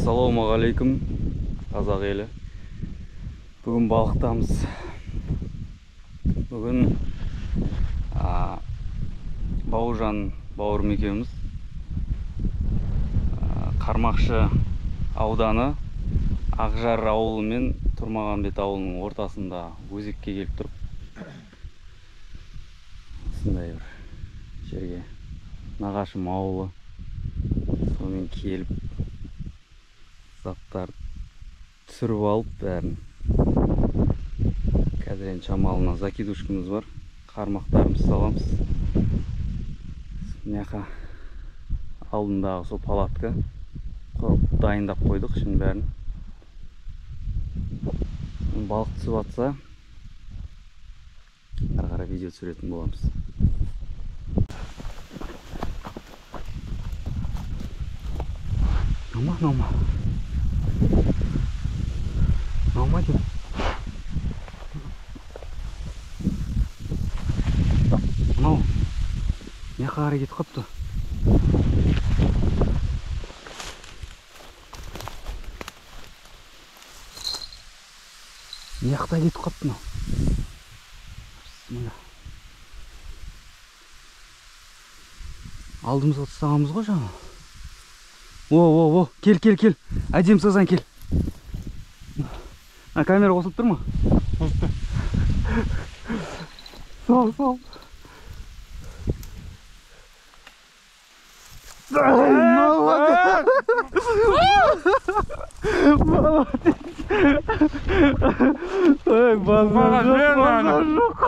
Ассалаумағалейкум, қазақ елі. Бүгін балықтамыз. Бүгін Бауыржан бауырым екеуміз Қармақшы ауданы Ақжар ауылы мен Тұрмағанбет ауылының ортасында өзекке келіп тұрып, осындай бір жерге нағашым ауылы, сонымен келіп заттар түсіріп алып бәрін. Қазір енді шамалына закидушкамыз бар, қармақтарымызды саламыз. Мынақа алдындағы сол палатка дайындап қойдық үшін бәрін. Балық түсіп атса, ары қарай видео түсіретін боламыз. Нама. Нама деп. Мынау мынақа қарай кетіп қапты. Мыяқта кетіп қапты мынау. Алдымызға тастағанбыз ғой жаңа. О, кел. Әдем сазан кел. Камера қосылып тұр ма? Сал. Ой, базар жоқ.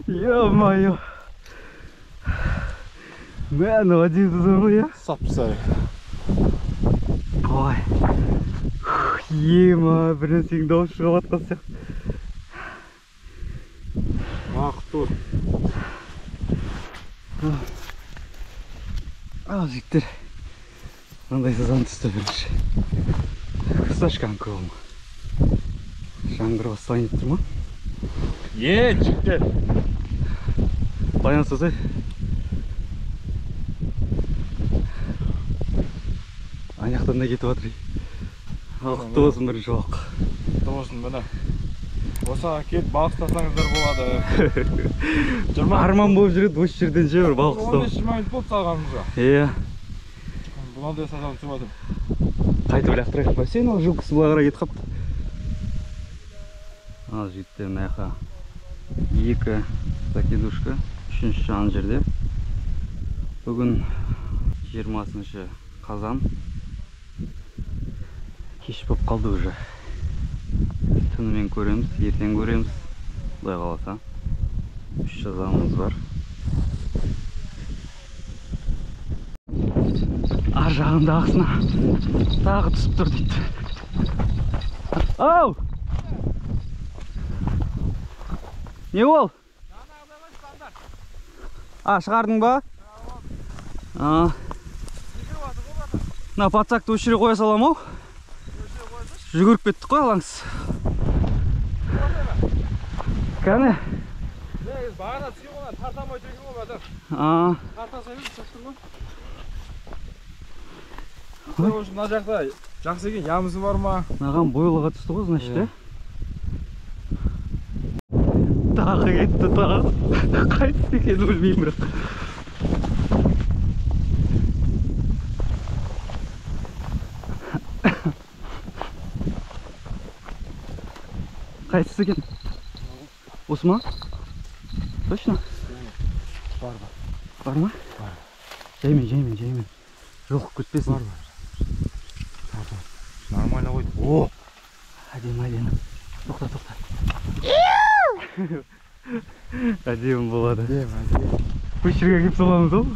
Ё-моё. Ну, один сазан ғой, я? Сап-сай. Ой, ема, бір нәрсенің дауысы шығып атқан сияқты. Мақтұр. Ал жігіттер, мынандай сазан түсті бірінші. Кысташкан көбім. Жаңғыр бастайын тұр ма? Жігіттер. Баян сазай. Аяқтан да кетіп атыр. Бақытты болсын бірінші балық. Болсын міне. Осыған келіп балық ұстасаңыздар болады. Арман болып жүреді, осы жерден же бір балық ұстау. 15-20 минут болды салғанымызға. Иә. Бұнандай сазан түсіп атыр. Қайтып лақтырайық па? Сен ол жылқысы бұла қарай кетіп қапты. Ал жігіттер, мынақа 2 закидушка, 3-ші ана жерде. Бүгін 20 қазан. Кеш болып қалды уже. Түнімен көреміз, ертең көреміз. Құдай қаласа. 3 жазамыз бар. Ар жағындағысына тағы түсіп тұр дейді. Ау! Не ол? Шығардың ба? Мына патсакты осы жерге қоя салам ау? Жүгіріп кеттік қой алаңыз. Кәне? Бағана түскен ғана тартамай жүрген ғой бәдір. Тартаса емес шықтың ғой. Мына жақта жақсы екен, ямысы бар ма? Маған бойлыға түсті ғой, значит, е? Тағы кетті, тағы. Қайтыс екен білмеймін бірақ. Қайтыс екен? Осы ма? Точно? Бар ма? Бар. Жаймен. Жоқ көтпесін. Бар. Нормально қойды. О! Әдем. Тоқта. Әдем болады. Бұл жерге кеп соламыз ол?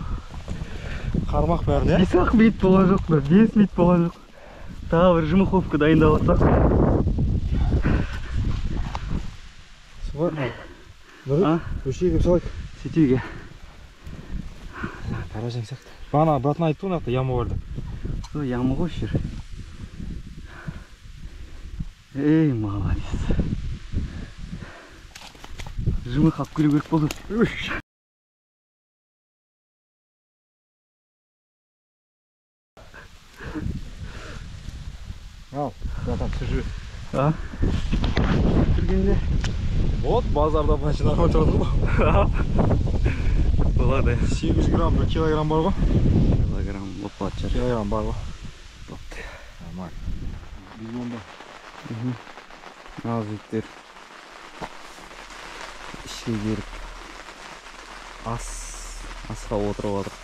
Қармақ бәріне? 5 минут болған жоқ, 5 минут болған жоқ. Тағы бір жұмыховка дайындап атсақ. Бар ма? Өшеге кеп салайық. Сөйтуге. Таражаң сияқты. Бана братына айтты ғой, ямы барды. Сол ямы ғой шыр. Ей, молодец. Жымық алып келу керек болды. Al, zaten sürü. Ha? Türgünde. Bot bazarda başına koçordu mu? Болады. 800 gram, 1 kilogram var mı? Kilogram лопатчар. Kilogram var mı? Бопты. Normal. Biz onda. Ал жігіттер ішке келіп асқа отырып жатыр.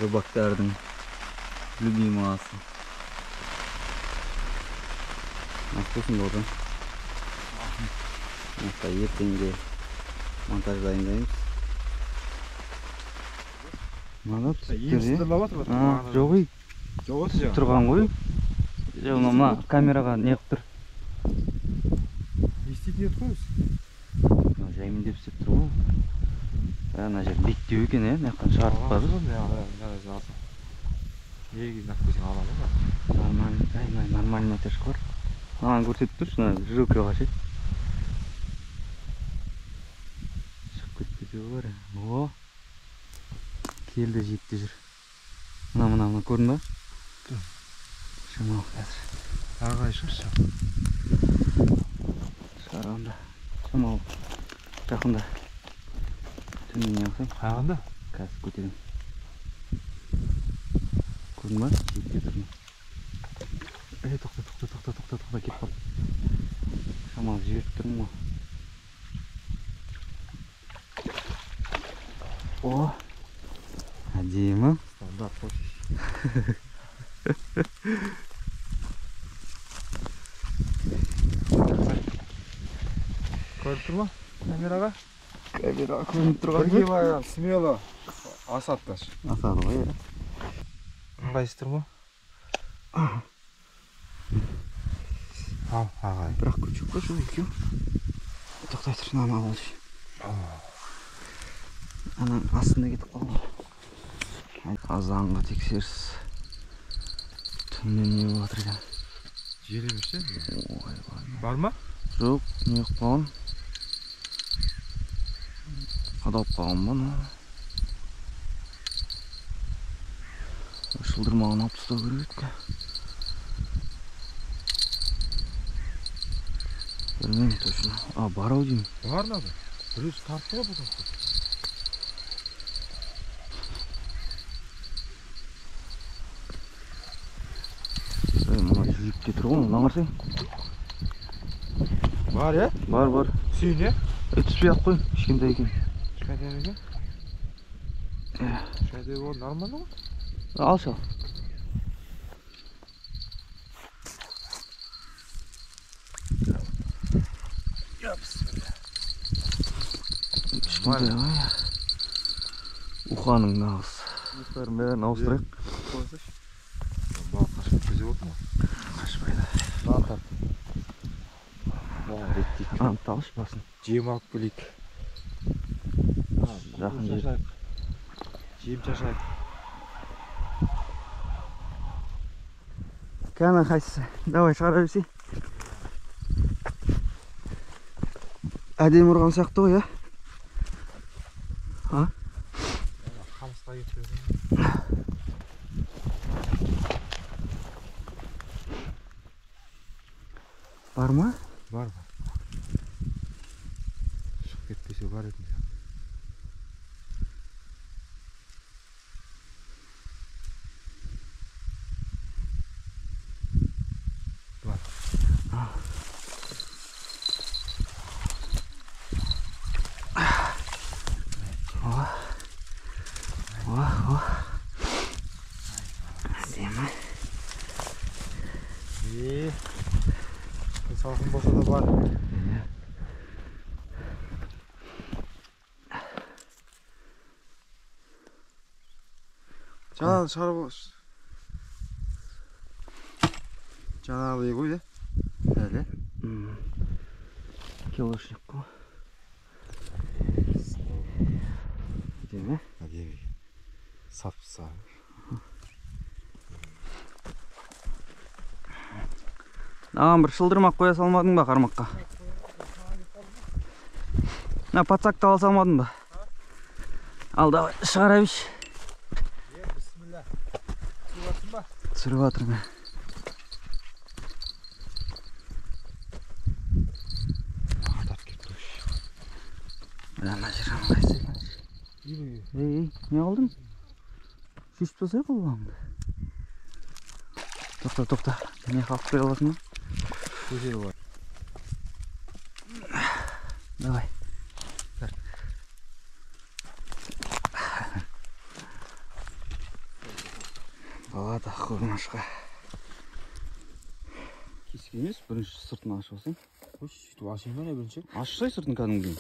Рыбактардың любимый асы. Ақтосын болды. Ертеңге монтаж дайындаймыз. Мана Жоқ жоқ ей. осы жаңа. Тұрған ғой. Мына камераға не қып тұр? Не істейтін еді қойыз? Жаймен деп істеп тұр ғой. Ана жер беттеу екен, мына жақтан шығартып барып. Нормальный натяжка бар. Маған көрсетіп тұршы, мына жилкаға ше. Шығып кетпесе бар. О! Келді, жетті жүр. Мына көрдің ба? Шамал қазір. Ағай шыршы. Шығарғанда. Шамал жақында. Түніне алсаң. Қайғанда? Қазір көтерем. Көрдің ба? Жетке тұрмын. Тоқта, кеп қап. Шамал жіберіп тұрмын ғой. О! Әдемі. Стандарт қой. Көріп тұр ма? Камераға? Камераға көрініп тұрған Бірге байған, смело асатташ. Асады ғой, Ыңғайсыз тұр ма? Ал, ағай. Бірақ көчіп қой жоқ екеу. Тоқтай тұр, мынаны алып жүр. Ананың астында кетіп қалды. Азанға тексеріс. Түнде не болып жатыр екен? Жел емес ше? Бар ма? Жоқ, не қылып қалған? Қадалып қалған ба? Шылдырмағын алып тастау керек еді. Білмеймін точно. Бар ау деймін. Бар надо. Біреусі тартты ғой бұл жақта. Мына жүйікте тұр ғой, мына қарсаң. Бар, е? Бар. Сүйін, е? Түспей ақ қой, кішкентай екен. Кішкентай екен? Кішкентай бол, нормально ғой? Ал шал. Кішкентай ғой. Уханың нағыз. Ұстарын бәрін ауыстырайық. Бал қашып көзе болды ма? Қашпайды. Антап. Реттейік. Анталыш басын. Жем алып келейік. Жақын жер. Жем шашайық. Кәні қайсысы? Давай шығара берсей. Әдем ұрған сияқты ғой, ә? Қамысқа кетіп. Бар ма? Бар. Шығып кетпесе бар еді. Бар. Әдемі. Салқын болса да бар. Жаңағы шығарып жаңағыдай ғой, е? Әлі? Килошник қой. Әдемі? Әдемі. Сап-сап. Ағам бір шылдырмақ қоя салмадың ба қармаққа? Патсакты ала салмадың ба? Ал давай шығара беш. Бисмилля. Түсіріп атыр ба? Түсіріп атыр ма? Ана жер ыңғайсыз екен. Ей, не қылдың? Шешіп тастайық қолаңды. Тоқта. Не қалып бере аласың ба? Көшері бар. Давай. Балада құрмашқа. Кесік емес, бірінші сыртын ашып алсаң. Қойшы, сөйтіп ашайын ба не бірінші? Ашсай сыртын кәдімгідей.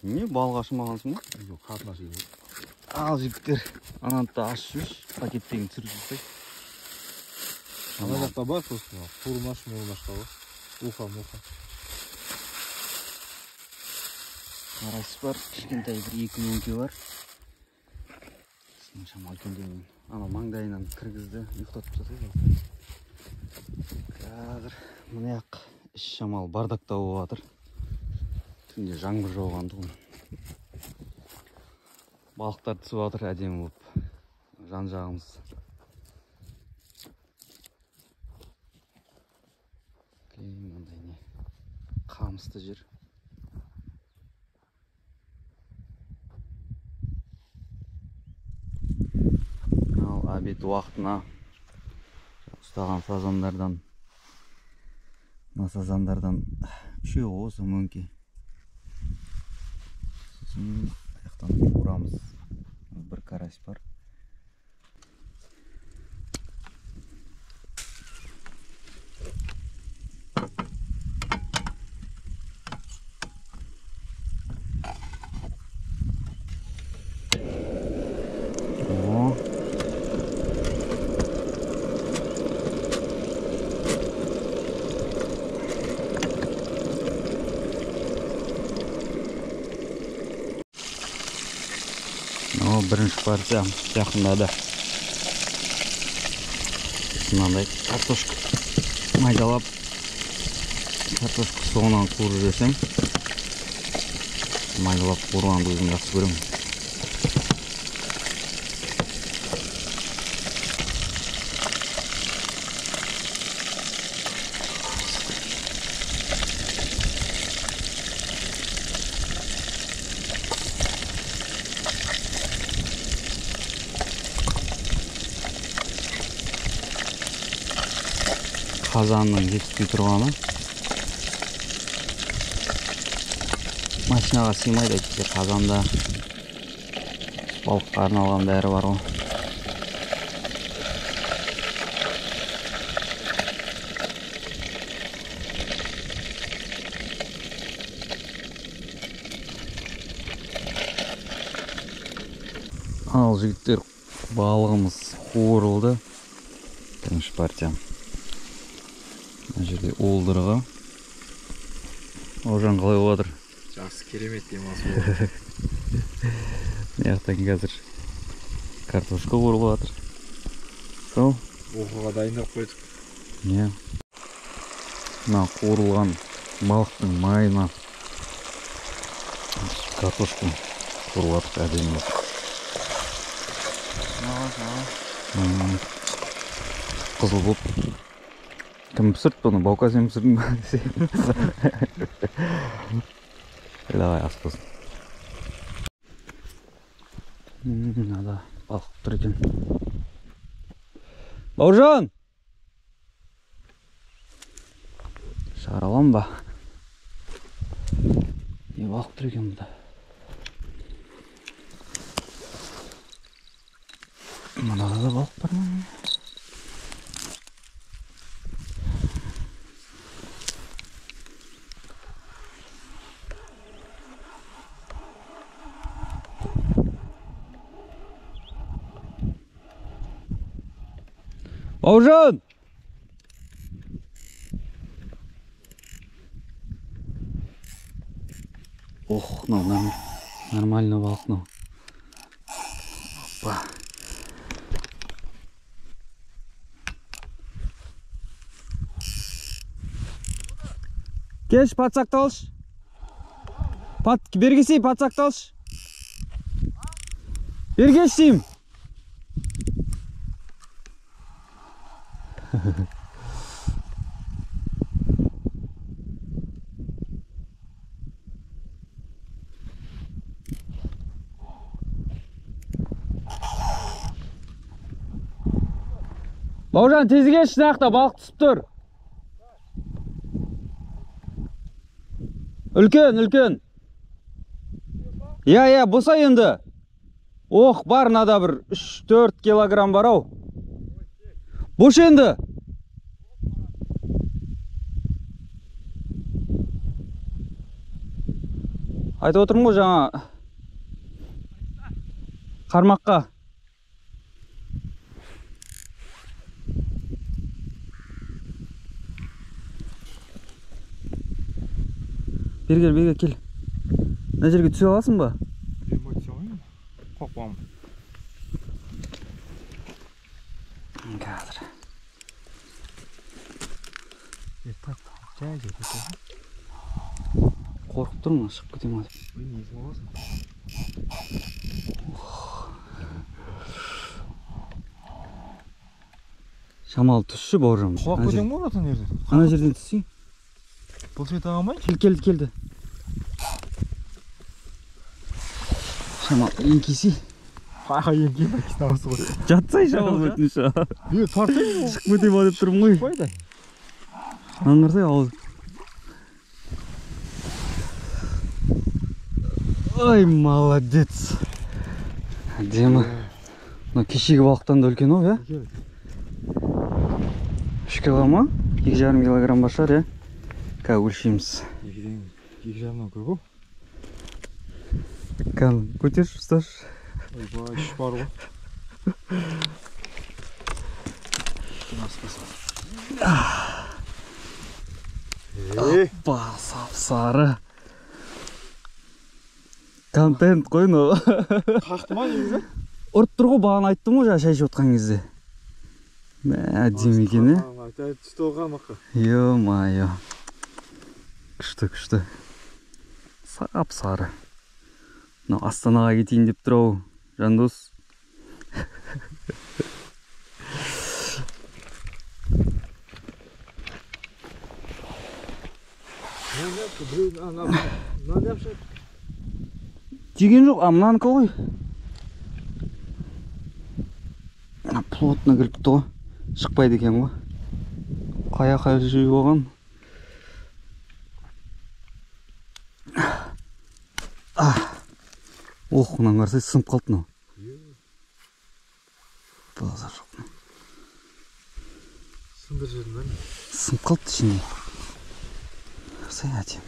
Не, балық ашымағансың ба? Жоқ, қатын ашайын. Ал жігіттер, ананты ашып жіберші, пакеттегін түсіріп жүрсек. Ана жақта бар сосын, құрмаш, мұрмашқа бар. Уха. Қарайсыз бар, кішкентай бір 2 мөңке бар. Сен шамал кендеген. Ана маңдайынан кіргізді, ұйықтатып тастайды. Қазір мынаяқ іш шамал бардақта болып жатыр. Түнде жаңбыр жауған тұғын. Балықтар түсіп жатыр әдемі болып. Жан жағымыз. Мындай не қамысты жер. Ал обед уақытына ұстаған сазандардан, үшеуі осы мөңке. Сосын аяқтан ұрамыз. Бір карась бар. Бірінші партия жақындады. Мынандай картошка майдалап, картошка соғынан қуырып жесем, майдалап қуырғанды өзім жақсы көремін. Қазанның жетіспей тұрғаны машинаға сыймайды, әйтпесе қазанда балыққа арналған бәрі бар ғой. Ал жігіттер, балығымыз қуырылды. Бірінші партия. Мына жерде уылдырығы. Олжан қалай болады? Жақсы, керемет демалыс болды. Мынаяқтан қазір картошка қуырылып жатыр. Сол. Оқуға дайындап қойдық. Не? Мына қуырылған балықтың майына картошка қуырылып жатыр әдемі. Қызыл болып. Кім пісірді бұны? Баука сен пісірдің ба? Давай, ас болсын. Мынада балық тұр екен. Бауыржан! Шығаралам ба? Не балық тұр екен бұда? Мынада да балық бар ма? Бауыржан! Ох, нормально балық, мынау. Опа. Келші, патсақты алшы. Бергесей, патсақты алшы. Бергеш деймін. Бауыржан, тезге шынақта балық түсіп тұр. Үлкен, үлкен. Я, болса енді. Ох, бар нада бір 3-4 килограмм бар ау. Бош енді. Айтып отырмын ғой жаңа. Қармаққа. Бері кел. Мына жерге түсе аласың ба? Қоқпам. Қазір. Қорқып тұрмын, шығып кетем ма? Шамалы түсші, бауыржан. Құлақ көтең бар атын ерде? Қана жерден түсейін? Бұл сет ағамай? Келді. Шамалы еңкесі. Еңкей бәкісін ағысы ғой. Жатсай шамалы өтінші. Тартайын. Шығып кетем ма деп тұрмын ғой. Қойдай. Аңғырсай ауыз. Ой, молодец. Әдемі. Мына кешегі балықтан да үлкен ау, я? 3 килограмм, 2,5 килограмм бар шығар, я? Қазір өлшейміз. 2,5-нан көп ау. Қазір көтерші, ұсташы. Ойбай, үш бар ғой. Апа, сап-сары. Контент қой, но. Қақты ма негізі? Ұрып тұр ғой, бағана айттым ғой, шай ішіп отқан кезде. Әдемі екен, е? Түсті олған маққа. Ё-майо. Күшті. Сап-сары. Астанаға кетейін деп тұр ау, Жандос. Жеген жоқ, мынанікі ғой. Плотно кіріп тұр ғой. Шықпайды екен ғой. Қая жүй болған. Ох, мұнан қарсай сынып қалды мынау. Базар жоқ. Сындыр жерін бәрін. Сынып қалды ішінде. Қарсай әдем.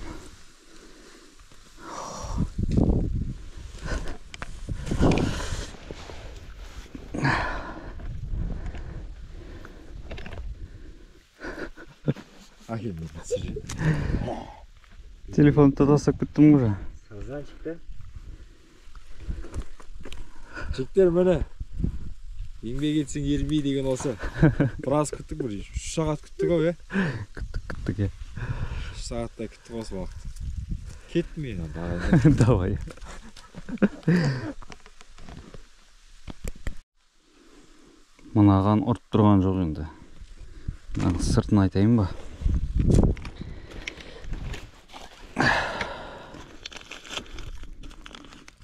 Телефонды тастап кеттім ғой. Қазанчик та. Жіктер міне. Еңбек етсең ермей деген осы. Біраз күттік бір 3 сағат күттік ау, е? Күттік, е. 3 сағаттай күттік осы уақыт. Кеттім мен. Давай. Мынаған ұрып тұрған жоқ енді. Сыртын айтайын ба?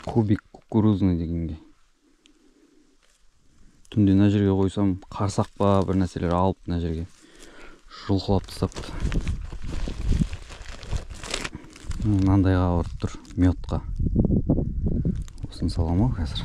Кубик кукурузный дегенге. Түнде мына жерге қойсам, қарсақ па бір нәрселер алып мына жерге жұлқылап тастапты. Мынандайға ұрып тұр, мётқа. Осын салам ау қазір.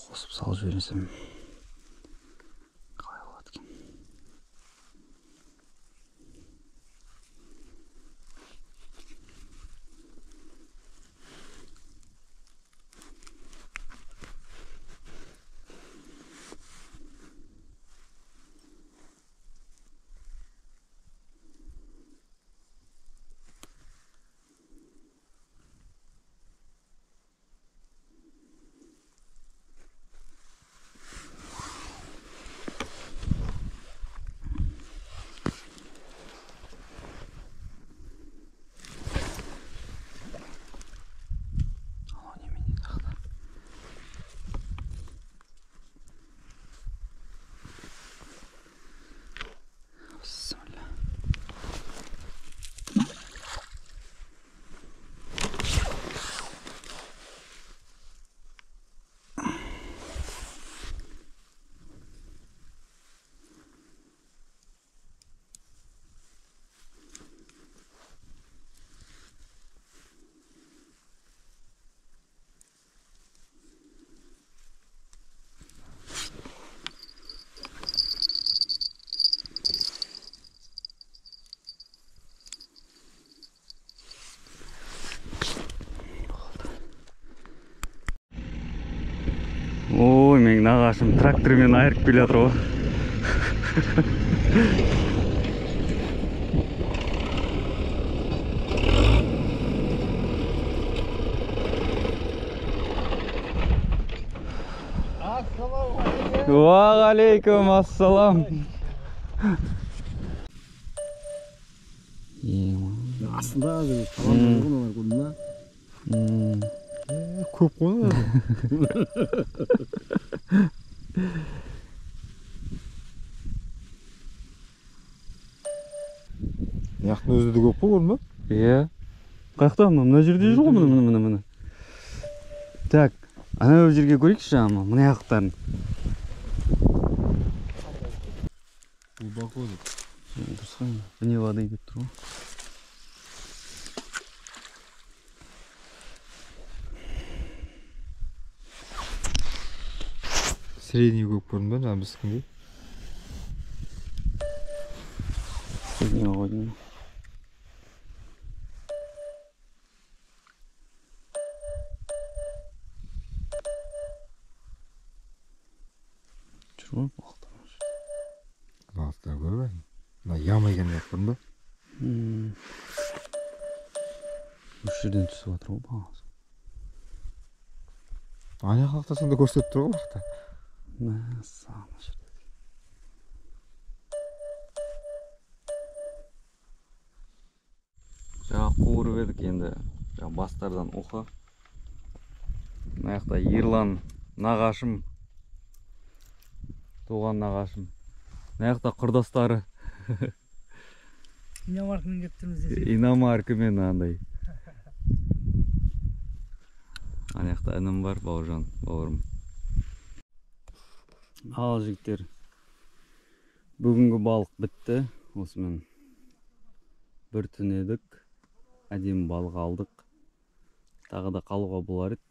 Қосып салып жіберсем қалай болады екен. нағашым трактормен айырып келе жатыр ғой. Уағалейкум ассалам. Aslında abi tamam bunu koyduğunda köp konu. Яқтың өзі де көп қой көрдің ба? Иә. Қаяқта мына жерде жүр ғой міне. Так, ана жерге көрейікші жаңа мына яқтарын. Глубоко деп. Дұрыс қой. Вне воды деп тұр ғой. Средний көп көрдің ба жаңа біздікіндей? Средний қойдың. Жүр ғой балықтар. Балықтар көп бе? Мына яма екен деп көрдің ба? Осы жерден түсіп жатыр ғой бағасы. Ана қақтасаң да көрсетіп тұр ғой бақта. Мәссаған жерде. Жаңа қуырып едік енді бастардан ұқы. Мына жақта Ерлан нағашым, туған нағашым. Мына жақта құрдастары. Иномаркамен келіп тұрмыз десек. Иномаркамен андай. Ана жақта інім бар, Бауыржан, бауырым. Ал жігіттер, бүгінгі балық бітті. Осымен бір түн едік. Әдемі балық алдық. Тағы да қалуға болар еді.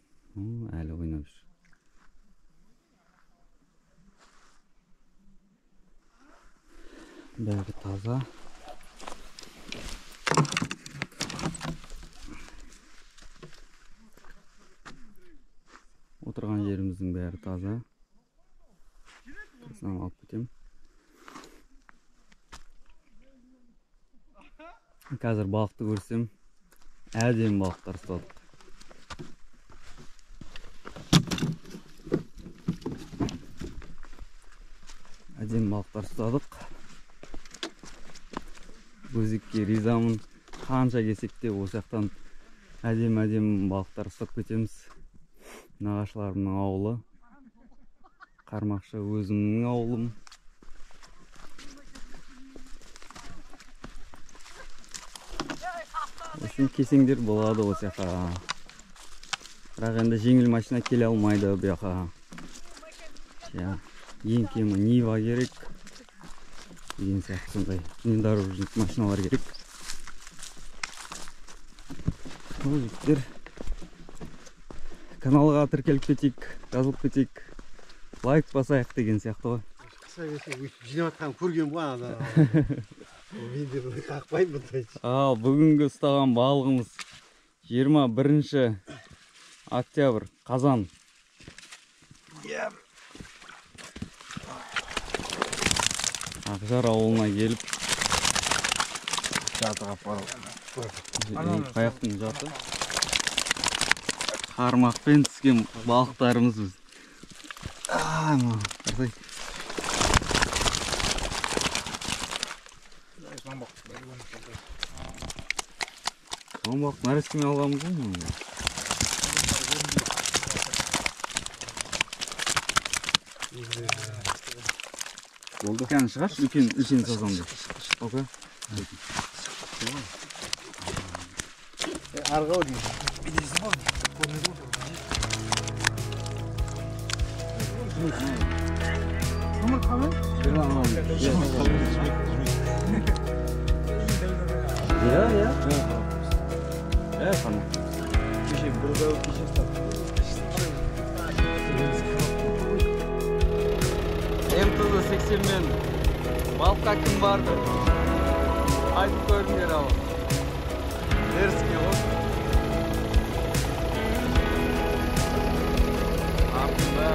Әлі ойнап жүр. Бәрі таза. Отырған жеріміздің бәрі таза. Сынан алып кетем. Қазір балықты көрсем, әдемі балықтар ұстадық. Әдемі балықтар ұстадық. Өзекке ризамын. Қанша кесек те осы жақтан әдемі балықтар ұстап кетеміз. Нағашыларымның ауылы. Қармақшы өзімнің ауылым. Осыны кесеңдер болады осы жаққа. Бірақ енді жеңіл машина келе алмайды бұл жаққа. Ең кемі Нива керек. Деген сияқты сондай внедорожник машиналар керек. Ол жігіттер каналға тіркеліп кетейік, жазылып кетейік. Лайк басайық деген сияқты ғой. Қыса кесе жинап атқан көрген ғой ана. Менде қақпаймын бұндай. Ал бүгінгі ұстаған балығымыз 21 октябрь, қазан. Ақжар ауылына келіп Жатыға апарып. Қаяқтың жаты. Қармақпен түскен балықтарымыз біз. Қарсай. Қамбақ нәрескеме алғамыз ғой. Болды. Кән шығаш, үлкен сазанды. Ока. Арғау дейін. Бедесі бар. Көмір қамын? Иә. Қана. Кеше бір дәу кеше стап. МТЗ 80-мен балыққа кім барды? Айтып көріңдер ал. Дерске ғой. Артында